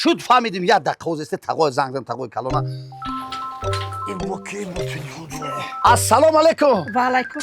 شد فهمیدیم یه دقیقه است تقوی زنگ زدم تقوی کلانه این وکی السلام علیکم و علیکم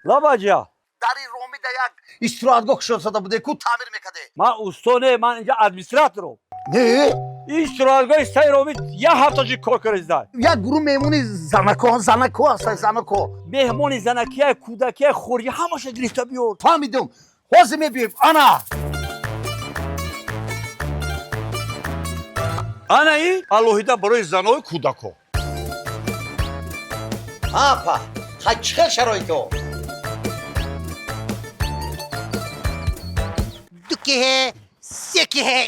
لاباجا در این رومی در یک استراحتگاه شده بوده کو تعمیر میکده من استونه من اینجا ادمنستراتورم نه این استراحتگاه سای رومی یه هفته جی کار کردن یک گروه مهمونی زنکو هستن زنکو مهمونی زنکی کودکی خوری همش گرفته بیار فهمیدم حوض میبیم انا این الوهیده برای زنای کودکو آپا خیلی چه شرایطو دوکی ہے سکی ہے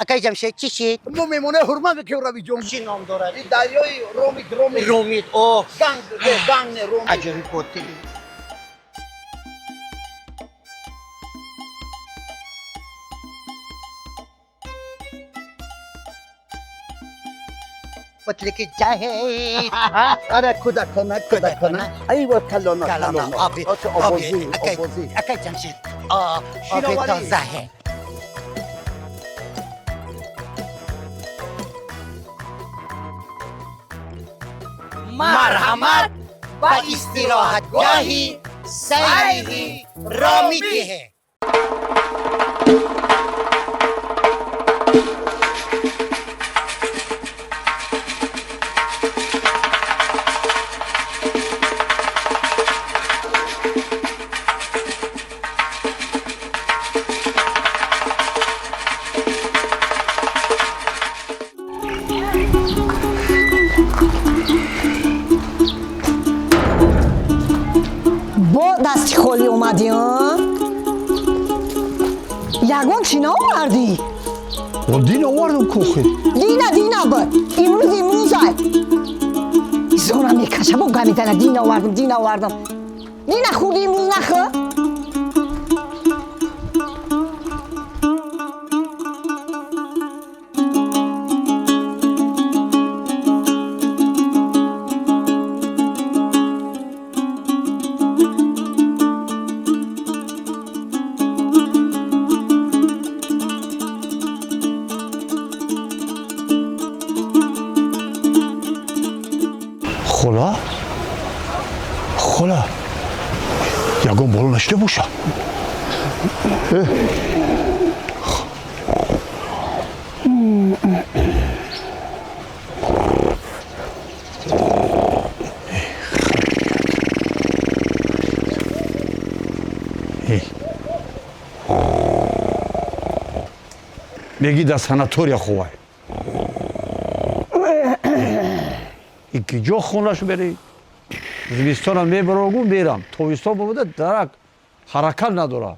اکای جمشید چی شید؟ ما میمونه حرمت که روی جون چی نام دارد؟ این دریای رومی رومید اوه گنگ رومی عجبی پوتی مطلق جاهید آره کودکانه ایوه کلانه آبی آبازی اکای جمشید آبی تازه ہے مرحمت و استراحتگاهی سیری رامیدی ہے با دستی خالی اومدی ها؟ یگان چینا آوردی؟ دین آوردم کوخی دینا با امروز زونم میکشه با گمیدنه دین آوردم دینا خودی امروز نخه؟ خلا یگان بالا نشته باشه میگی در ساناتوریا خواه یکی جا خونش بری زمستان هم میبرگو میرم تابستان بوده درک حرکت نداره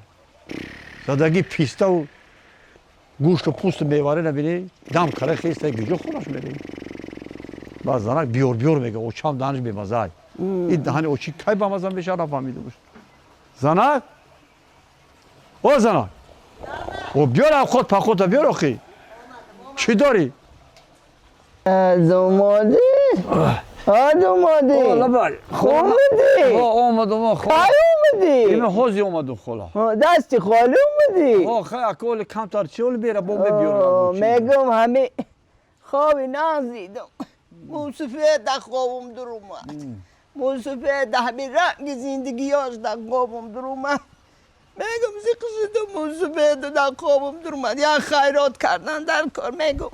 زدگی پیسته و گوشت و پوست میواره نبینی دم کره خیسته یکی جا خونش بری بعد زنک بیار میگه او چم دهنش بیمزه این دهن او چی که بمزه میشه نفهمیده باشه زنک او زنک او بیار خود پا خودت بیار آخی چی داری؟ دوماده دوماده خوب اومدی آمدم خواهی اومدی این حوزی اومدم خلا دستی خالی اومدی خیلی اکول کمتر چول بیره با بیارم میگم همه خوابی نازیدم موسیقی در خوابم در اومد موسیقی در همه رنگ زندگیاش در خوابم در اومد میگم زیقشیدم موسیقی در خوابم در اومد یا خیرات کردن در کار میگم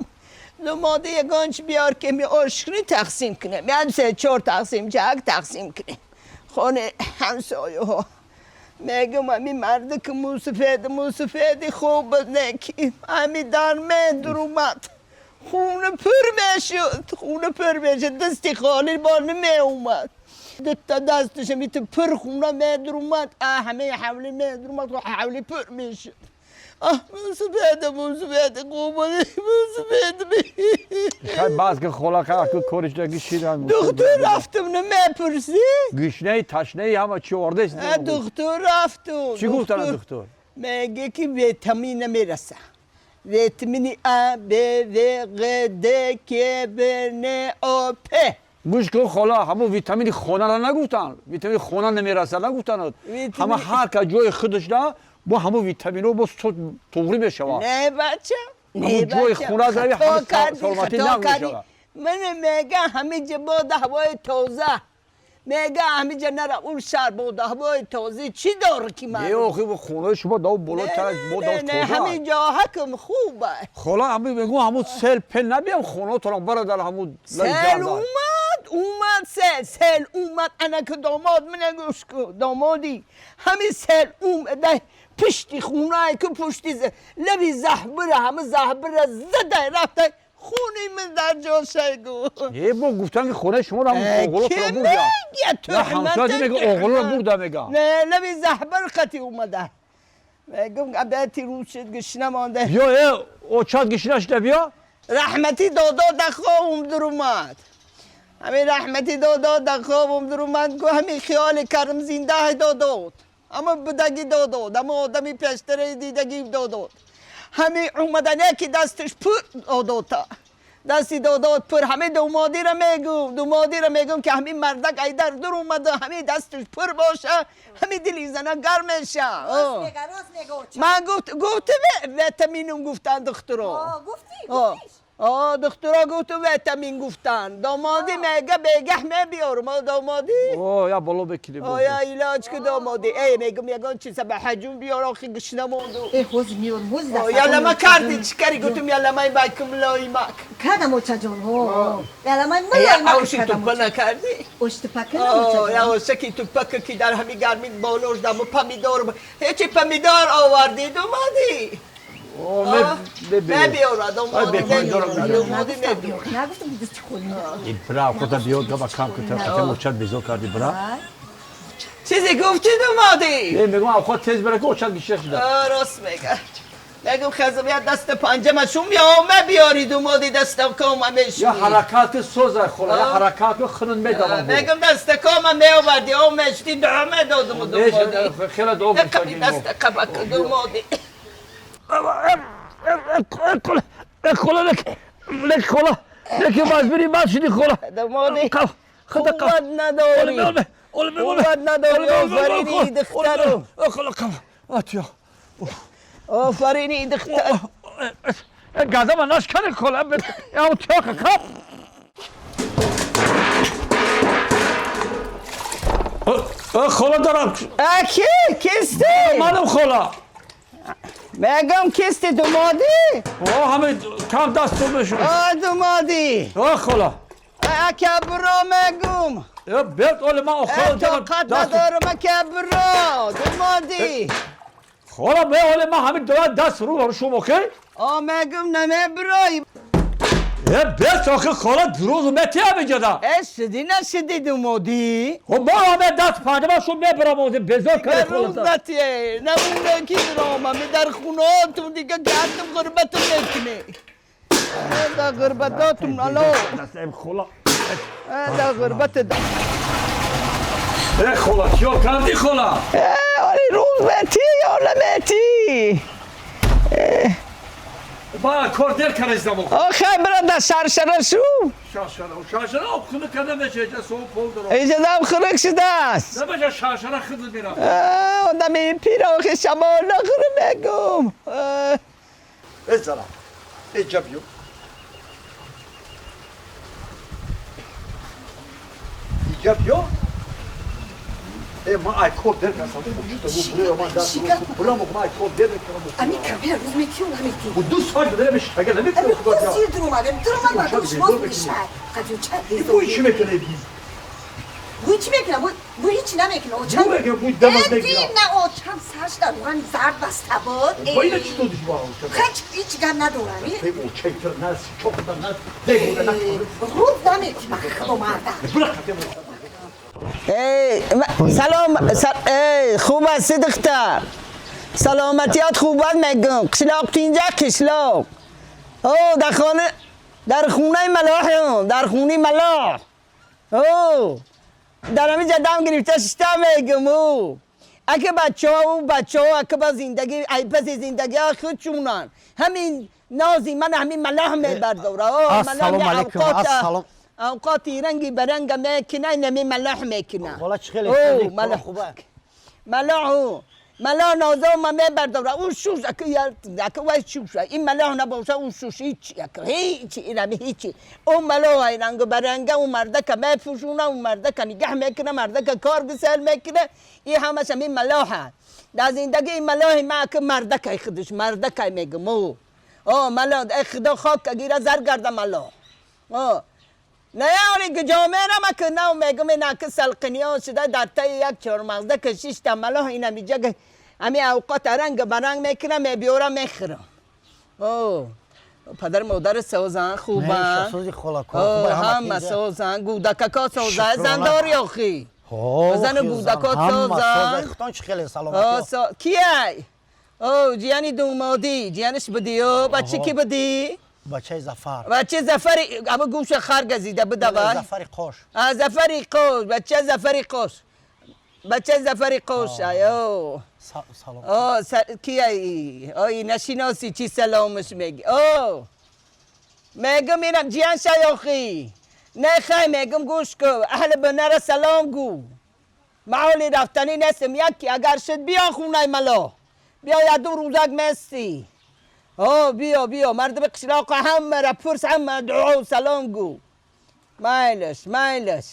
نماده یگانچ بیار که می آشکری تقسیم کنیم یعنی 3-4 تقسیم جگ تقسیم کنیم خانه همسایه ها میگم همی مرده که موسفید خوب نکی همی در من در اومد خونه پر میشد دستی خالی بار نمی اومد دستش همی تو پر خونه می در اومد همه حولی می در اومد حولی پر میشد موسفید قومانی خیلی باز که خلا که کارش دگی شیرم دکتر رفتم نمیپرسی گشنه تشنه همه چی آورده است دکتر رفتم چی گفتن دکتر؟ میگه که ویتامین نمیرسه ویتامین A B V G D K B N O P گوش کن خالا همون ویتامین خونه را نگفتن ویتامین خونه نمیرسه نگفتن همه هر که جای خودش نه با همون ویتامین رو با توری بشوه نه بچه همون جای خونه زوی همه سلامتی نمیشه من میگه همه جا بود هوای تازه میگه همه جا نره اون شهر بود هوای تازه چی داره که من یه آخی با خونه شما داو بالاتر از ما داو نه همه جا حکم خوبه خالا همه بگو همون سل پن نبیم خونه تو را برادر همون سل اومد سل اومد انا که داماد من گوش کن دامادی همه سل اومده پشتی خونه که پشتی لبی زهبره همه زهبره زده رفته خونه من در جاشه گو یه با گفتن که خونه شما را همون اوغلو تو را بردم نه همسایه میگه اوغلو را بردم میگه نه لبی زهبر قطی اومده میگم عبدالتی روشت گشنه مانده بیا اوچات گشنه شده بیا رحمتی دادا دخوام در اومد همین رحمتی دادا دخوام در اومد که همین خیال کرم زنده داداد اما بدگی داداد اما آدمی پیشتره دیدگی داداد همین اومدن یکی دستش پر داداتا دستی داداد پر همه دومادی را میگم که همین مردک ایدر در اومده همین دستش پر باشه همین دلی زنه گرم میشه راست میگه من گفتم ویتامین گفتن دخترا گفتی دخترا گفتم ویتامین گفتن دامادی میگه بگه میبیارم دامادی اوه یا بالا بکیلی یا علاج که دامادی ای میگم یگان چیزا به حجم بیار آخی گشنه موندو حوز میور حوز یالا ما کردی چکاری گفتم یالا ما باکم لای ماک کردم اوچا جان یالا من یا اوشی تو پا نکردی اوشت پکن اوچا یا اوشکی تو پکه که در همین گرمین بالوش دم پمیدار هیچی پمیدار آوردی دامادی نبیار دامادی نگفتم دیگه چی خوری این برا خدا بیاد گفت کام کتر خطر اوچات بیزو کردی برا چیزی گفتی دامادی ای میگم خود تیز برا که اوچات گشته شده راست میگه میگم خزمیت دست پنجم شوم یا ما بیاری دامادی دستم کامم میشونی یا حرکات سوزه خلا یا حرکات خنن میدارم میگم دست کامم میآوردی او مشتی دامه دادم دامادی خیلی دوم کمی دست قبک دامادی خلا لک خلا لک باز بری باز شدی خلا دامادی قوت نداری قوت نداری آفرینی دخترو خلا کم آتیا آفرینی دختر گازم ناش کنه خلا یا تو کم خلا دارم کیستی منم خلا میگم کیستی دامادی همه کم دست تو بشون دامادی خلا کبرا میگم بیاد اول ما خلا طاقت ندارم کبرا دامادی خلا به اول ما همه دست رو شما که میگم نمیبرای بیاد آخه خلا دروز متی همه جدا شدی نشدی دامادی خب ما همه دست پنجه ما شو میبرم آزه بزار کنه روز نتیه نمونه کی درام همه در خونهاتون دیگه گردم غربتون نکنه در غربتاتون الو دستم خلا در غربت دا خلا چیو کردی خلا آره روز متی یا نمتی با کوردر کنیزدم آخه برای در شرشره شو شرشره آب خونه کنه میشه ایجا سو پول درو ایجا دم خرک شده است نمیشه شرشره خود میرم آدمی پیر آخه شما نخوره میگم بزنم اینجا بیو اینجا بیو ما ای کوردر کنسم ما دست بلا ما ای کوردر کنم امی کامل روز میتیون همیتی و دو سال داره میشه اگه نمیتونه امی خود سیر در اومدم باز میشه قدیو چه بوی چی میکنه بی بوی چی میکنم بوی چی نمیکنم اوچم بوی میکنه بوی دماغ میکنه نه اوچم سرش در روان زرد بسته بود بایی چی تو دیگه با هیچ گم ندارمی بگو چیتر ناس چوکتر ناس بگو نکنه روز نمیکنم خدا مردم سلام خوب هستی دختر سلامتیات خوب است میگم قشلاق اینجا قشلاق در خونه ملاح در خونه ملاح در همین جدام گرفته شده میگم اگه بچه ها اگه با زندگی ایپس زندگی خودشونن همین نازی من همین ملاح میبرداره السلام علیکم السلام اوقاتی رنگی برنگ میکنه نمی ملاح میکنه حالا چه خیلی او ملاح خوبه ملاح ملاح نازو ما میبردم اون شوش اکه وای شوش این ملاح نباشه اون شوش هیچی اینم هیچی اون ملاح های رنگ برنگ اون مرده میفروشونه اون مرده نگه میکنه مرده کار بسیار میکنه این همش این ملاح در زندگی این ملاح ما که مرده خودش مرده میگم او ملاح خدا خاک گیره زر گرده ملاح نه یاری گجامه را که نه میگم نه که سلقنی ها شده در تا یک چهارمغزه که شیش تا ملاح اینا میجه که همین اوقات رنگ برنگ میکنه میبیورم میخورم پدر مادر سوزن خوبه سوزی خلا کار همه سوزن گودککا سوزه زن داری آخی زن گودکا سوزن خطان چه خیلی سلامتی کیه؟ جیانی دومادی جیانش بدی بچه کی بدی؟ بچه زفر بچه زفری اما گوش خر گزیده بدوای زفری قوش زفری قوش بچه زفری قوش بچه زفری قوش ایو سلام کی ای نشیناسی چی سلامش میگی میگم اینم جیان شیاخی نه خیلی میگم گوش کو اهل بنر سلام گو معالی رفتنی نسیم یکی اگر شد بیا خونه ملا بیا یا دو روزک مستی بیا مرد به قشلاق همه را پرس همه دعا و سلام گو مایلش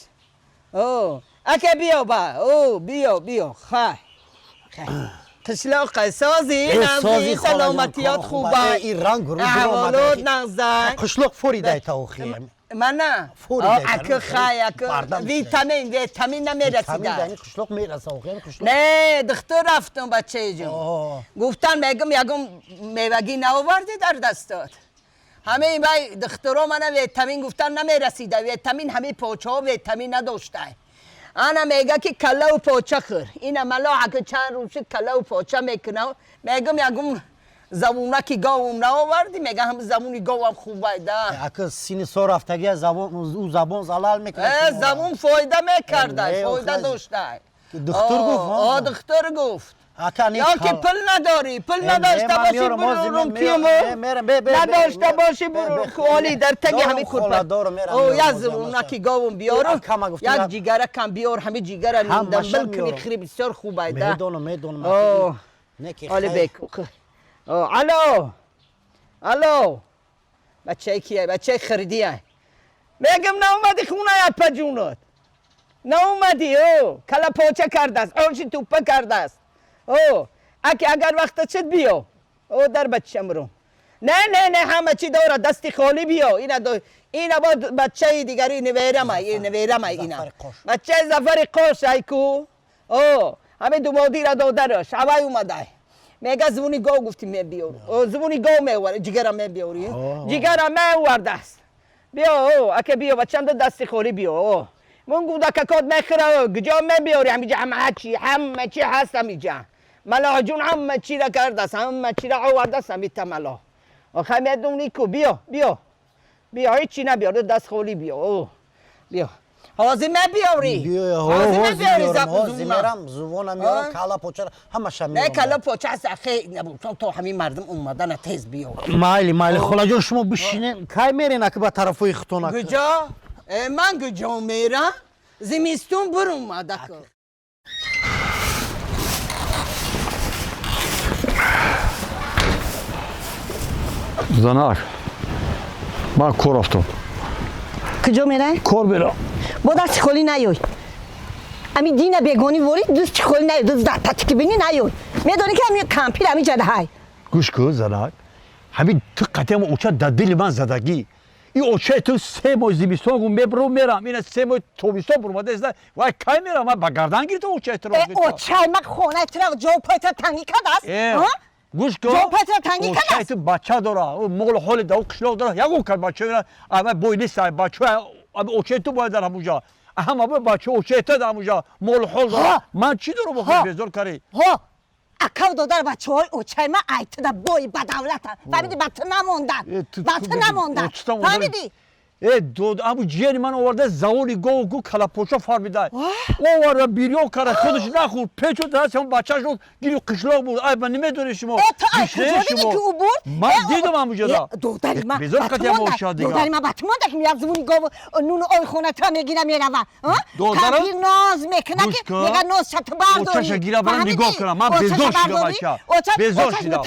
اکه بیا بیا خیلی قشلاق سازی نمزی سلامتیات خوبه این رنگ رو احوالات نغزن قشلاق فوری دایتا و خیم من نه اکه ویتامین نمیرسیده قشلاق میرسه و خیم نه دختر رفتم بچه جون گفتن میگم یکم میوگی نووردی در دستات همه این بای دخترها من ویتامین گفتن نمیرسیده ویتامین همه پوچه ها ویتامین نداشته انا میگه که کله و پوچه خور این ملاحه که چند روز کله و پوچه میکنه میگم یکم زبونکی گاوم نووردی میگه هم زبونی گاوم خوبه ده اگه سینی سو رفتگی زبون زلال میکنه زبون فایده میکرده فایده داشته دکتر گفت دکتر گفت یا که پل نداری پل نداشته باشی برو کیمو نداشته باشی برو کوالی در تگی همین کرپت یا زبونکی گاوم بیارو یک جیگره کم بیار همه جیگره دنبل کنی خیلی بسیار خوبه ده میدونم حالی بکو الو بچه کیه بچه خریدیه میگم نومدی خونه اپا جونت نومدی کلا پوچه کرده است آنچه توپه کرده است اگر وقت شد بیا در بچه رو نه همه چی داره دستی خالی بیا اینا با بچه دیگری نویرم اینا بچه زفر قوش ایکو همه دومادی را دادرش هوای اومده میگه زبونی گاو گفتی میبیار زبونی گاو میوره جگرم میبیاری جگرم میورده است بیا اکه بیا و چند دستی خوری بیا من گوده ککات میخوره گجا میبیاری همیجا همه چی هست همیجا ملاح جون همه چی را کرده است همه چی را آورده است همیتا ملاح آخه میدونی کو بیا هیچی نبیاره دست خوری بیا حاضی میبیاری حاضی میرم زبونم میارم کلا پوچه همه شم نه کلا پوچه هست خیلی نبود چون تو همین مردم اومدن تیز بیار مایلی خلا جون شما بشینین کی میرین که با طرفوی خطونه گجا من گجا میرم زمستون بر اومده که زنک من کار افتاد کجا میره؟ کار برم با دست خالی نیای امی دین بیگانی وری دست خالی نیای دست دست که بینی نیای میدونی که همین کمپیر همین جده های گوش کن زنک همین تو قطعه اوچه در دل من زدگی این اوچه تو 3 ماه زمستون گم میرم این 3 ماه تابستون برماده است وای کی میرم من با گردن گیرت اوچه تو اوچه من خونه تو جو پت تنگی کرده است گوش کن جو پت تنگی کرده اوچه تو بچه داره مول حال دو قشلاق داره یگو کن بچه اما بوی نیست بچه اوچه تو باید در همونجا اما بچه اوچه تو در همونجا مول حال داره من چی دارم بخوام بزرگ کاری اکاو دادر بچه های اوچه من ایت دا بوی بدولت فهمیدی بطه نموندن فهمیدی ابو جیری من آورده زوری گو کلاپوچا فارمیده آورده بیریو کاره خودش نخورد پیچو دست اون بچه شد گیری قشلاق بود ای من نمیدونی شما بیشتر شما من دیدم همو جدا دختری من بذار قطعه موشا دیگه دختری من بطمانده که میاد زبونی گو نون آی خونه تا میگیرم میرم دخترم کبیر ناز میکنه که میگه ناز شد برداری اوچش گیره برم نگاه کنم من بزار شده بچه بزار شده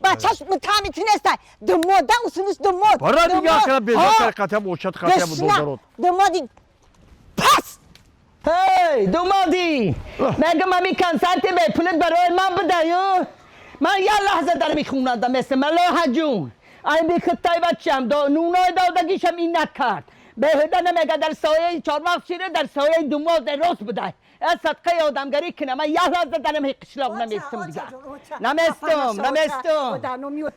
بچهش متهمی تینسته دماده اصولش دماد برای دیگه کنم بزار کنم قطعه موشت قطعه بود دخترات دمادی پس هی دومادی مگه من کنسرت به پولت برای من بده یا من یه لحظه در میخوندم مثل ملاح جون این بیخطای بچم نونای دادگیشم این نکرد به هده نمیگه در سایه چارماغ شیره در سایه دوماد راست بده از صدقه آدمگری کنه من یه لحظه درم هی قشلاق نمیستم دیگه نمیستم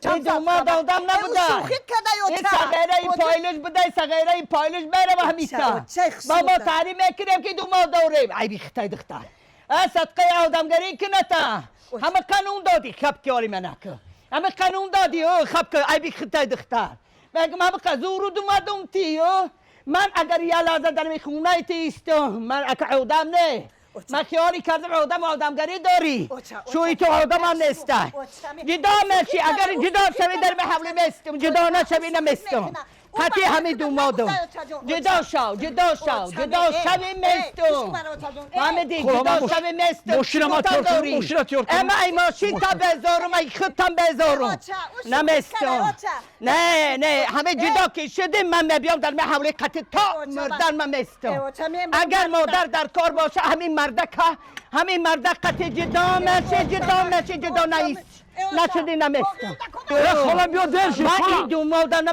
این دوماد آدم نبوده این صغیره پایلش بوده صغیره پایلش بره و همیسته بابا تعلیم میکنیم که دوماد داریم ای بیختای دختر از صدقه آدمگری کنه تا همه قانون دادی خب کاری منکه همه قانون دادی خب که ای بیختای دختر بگم همه قزور دومادم تیو من اگر یه لحظه در میخونه تیستم من اگه آدم نه من خیالی کردم آدمگری داری شوی تو آدم هم نیسته جدا میشی اگر جدا شوی در محولی میستم جدا نشوی نمیستم قطعی همه دومادم جدا شو شوی میستم فهمیدی جدا شوی میستم ماشین تیار کنم اما این ماشین تا بذارم ای خودم بذارم نمیستم نه همه جدا که شده من میبیام در محولی قطعی تا مردن من میستم اگر مادر در کار باشه همین مردک قطعی جدا میشه جدا نیست نشدی نمیستم خالا بیا درشی من این دومادم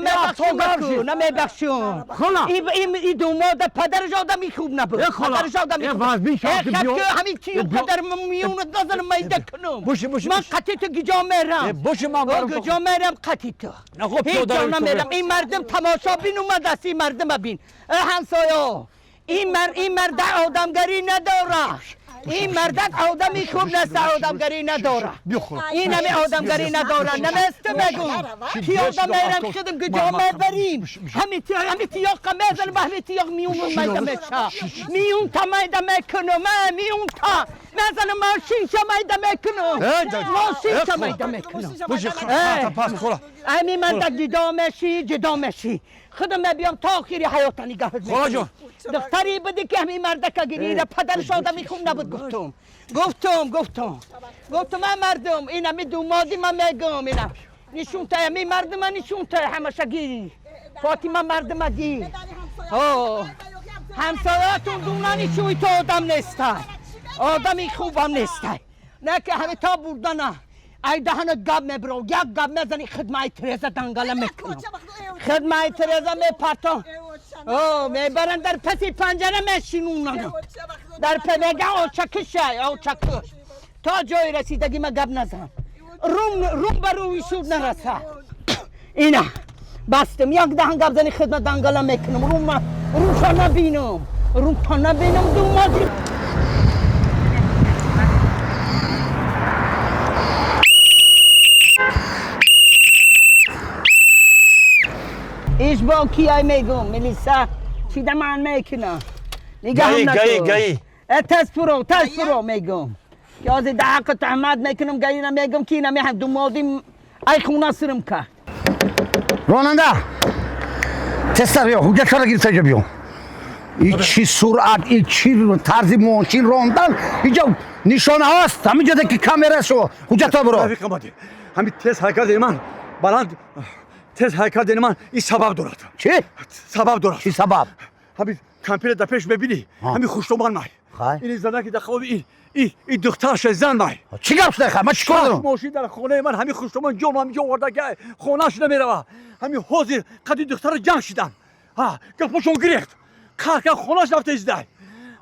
نمیبخشم این دوماد پدرش آدمی خوب نبود پدرش آدمی خوب همین چیو پدر میونت نزنم میده کنم من قطعی تو گجا میرم گجا میرم قطعی تو هیچ جا نمیرم این مردم تماشا بین اومد است این مردم بین همسایا این مرد آدمگری نداره این مردک آدمی خوب نست آدمگری نداره این همه آدمگری نداره نمیسته بگم کی آدم میرم خودم که جامعه بریم همین تیاق میزنم و همین تیاق میون میدم میون تا میدم میکنم میون تا میزنم ماشین شا میدم میکنم ماشین شا میدم میکنم همین مردک جدا میشی خودم میبیام تا آخری حیات نگاهت میکنم دختری بودی که همین مردک گیریده پدرش آدمی خوب نبود گفتم من مردم این همین دومادی من میگم اینم نشون تا همین مردم نشون تا همشه گیری فاطمه مردم گیر همسایاتون دونانی شوی تو آدم نیسته آدمی خوب هم نیسته نه که همه تا بردنه ای دهنت گاب میبرو یک گاب میزنی خدمه تریزه دنگاله میکنم خدمه تریزه میپرتم میبرن در پسی پنجره میشینونن در پنگه آچکشه تا جای رسیدگی ما گاب نزن روم بروی شود نرسه اینا بستم یک دهن گاب زنی خدمه دنگاله میکنم روم تا نبینم دومادی ایش با کیای میگم ملیسا چی دمان میکنه نگاه گایی تست پرو میگم که از دعاقت احمد میکنم گایی نمیگم کی نمیهم دومادیم ای خونه سرم کرد راننده تستر بیا حجت را گیر سجا بیا این چی سرعت این چی طرز ماشین راندن اینجا نشانه هست همینجا که کامera شو حجت را برو همین تست حرکت من بلند تز حرکت من این سبب دارد چی؟ سبب دارد چی سبب؟ همین کمپیر در پیش ببینی همین خوشتومان مای این زنه که در خواب این دخترش زن مای چی گفت نخواه؟ من چیکار دارم؟ ماشین در خونه من همین خوشتومان جام همینجا ورده که خونهش نمیره همین حاضر قدی دختر جمع شدن گفشون گریخت که خونهش رفته ازده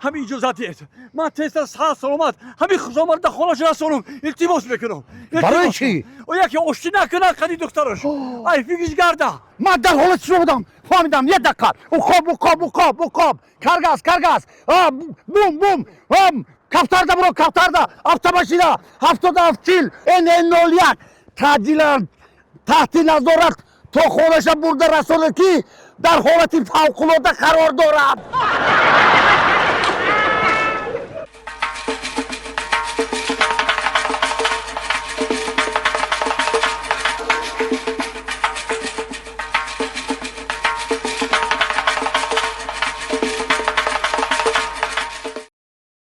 همین اجازتیت من تست سر سلامت همین خوشتومان در خونهش رسونم التماس میکنم برای چی؟ و یکی اشتی نکنه قدی دخترش ای فکرش گرده من در حالت شو بودم فهمیدم یه دقیقه اوقاب کرگاز بوم کفتر ده برو کفتر ده هفته باشیده 77 چیل این نولیت تحت نظارت تو خودش برده رسول کی در حالت فوق‌العاده قرار دارد.